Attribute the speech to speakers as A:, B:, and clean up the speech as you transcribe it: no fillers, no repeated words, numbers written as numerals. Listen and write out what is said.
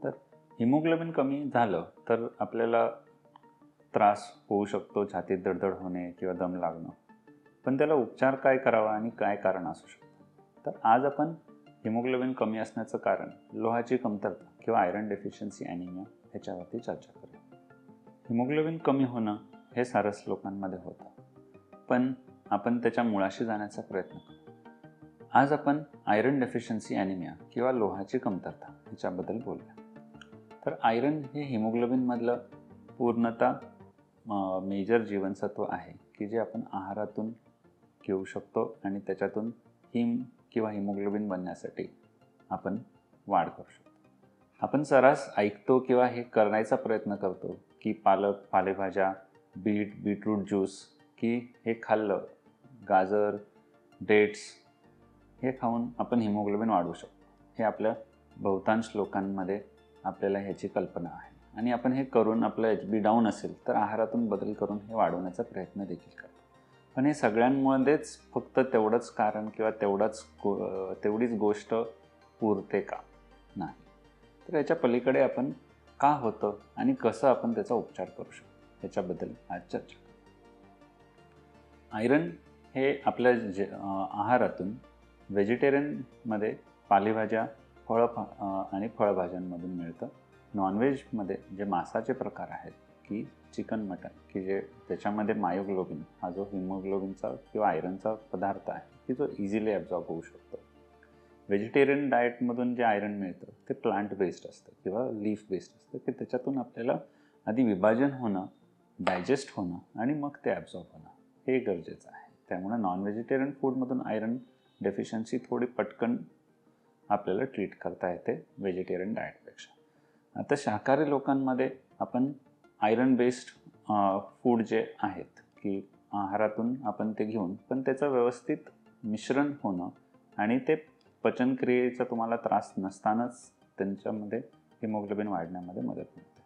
A: तर हिमोग्लोबिन कमी झालं तर आपल्याला त्रास होऊ शकतो, छातीत धडधड होणे किंवा दम लागणं. पण त्याला उपचार काय करावा आणि काय कारण असू शकतं? तर आज आपण हिमोग्लोबिन कमी असण्याचं कारण, लोहाची कमतरता किंवा आयरन डेफिशियन्सी ॲनिमिया ह्याच्यावरती चर्चा करूया. हिमोग्लोबिन कमी होणं हे सारस लोकांमध्ये होतं, पण आपण त्याच्या मुळाशी जाण्याचा प्रयत्न करू. आज आपण आयरन डेफिशियन्सी ॲनिमिया किंवा लोहाची कमतरता ह्याच्याबद्दल बोलूया. तर आयरन हे हिमोग्लोबिनमधलं पूर्णतः मेजर जीवनसत्व आहे की जे आपण आहारातून घेऊ शकतो आणि त्याच्यातून हिम किंवा हिमोग्लोबिन बनण्यासाठी आपण वाढ करू शकतो. आपण सर्रास ऐकतो किंवा हे करण्याचा प्रयत्न करतो की पालक, पालेभाज्या, बीटरूट ज्यूस की हे खाल्लं, गाजर, डेट्स हे खाऊन आपण हिमोग्लोबिन वाढवू शकतो. हे आपल्या बहुतांश लोकांमध्ये आपल्याला ह्याची कल्पना आहे आणि आपण हे करून आपलं HB डाऊन असेल तर आहारातून बदल करून हे वाढवण्याचा प्रयत्न देखील करतो. पण हे सगळ्यांमध्येच फक्त तेवढंच कारण किंवा तेवढीच गोष्ट पुरते का? नाही. तर याच्या पलीकडे आपण का होतं आणि कसं आपण त्याचा उपचार करू शकतो याच्याबद्दल आज चर्चा करू. आयरन हे आपल्या आहारातून व्हेजिटेरियनमध्ये पालेभाज्या, आणि फळभाज्यांमधून मिळतं. नॉनव्हेजमध्ये जे मांसाचे प्रकार आहेत की चिकन, मटन की जे त्याच्यामध्ये मायोग्लोबिन हा जो हिमोग्लोबिनचा किंवा आयरनचा पदार्थ आहे की जो इझिली ॲब्झॉर्ब होऊ शकतो. व्हेजिटेरियन डाएटमधून जे आयरन मिळतं ते प्लांट बेस्ड असतं किंवा लीफ बेस्ड असतं की त्याच्यातून आपल्याला आधी विभाजन होणं, डायजेस्ट होणं आणि मग ते ॲब्झॉर्ब होणं हे गरजेचं आहे. त्यामुळे नॉन व्हेजिटेरियन फूडमधून आयरन डेफिशियन्सी थोडी पटकन आपल्याला ट्रीट करता येते व्हेजिटेरियन डाएटपेक्षा. आता शाकाहारी लोकांमध्ये आपण आयरन बेस्ड फूड जे आहेत की आहारातून आपण ते घेऊन पण त्याचं व्यवस्थित मिश्रण होणं आणि ते पचनक्रियेचा तुम्हाला त्रास नसतानाच त्यांच्यामध्ये हिमोग्लोबिन वाढण्यामध्ये मदत मिळते.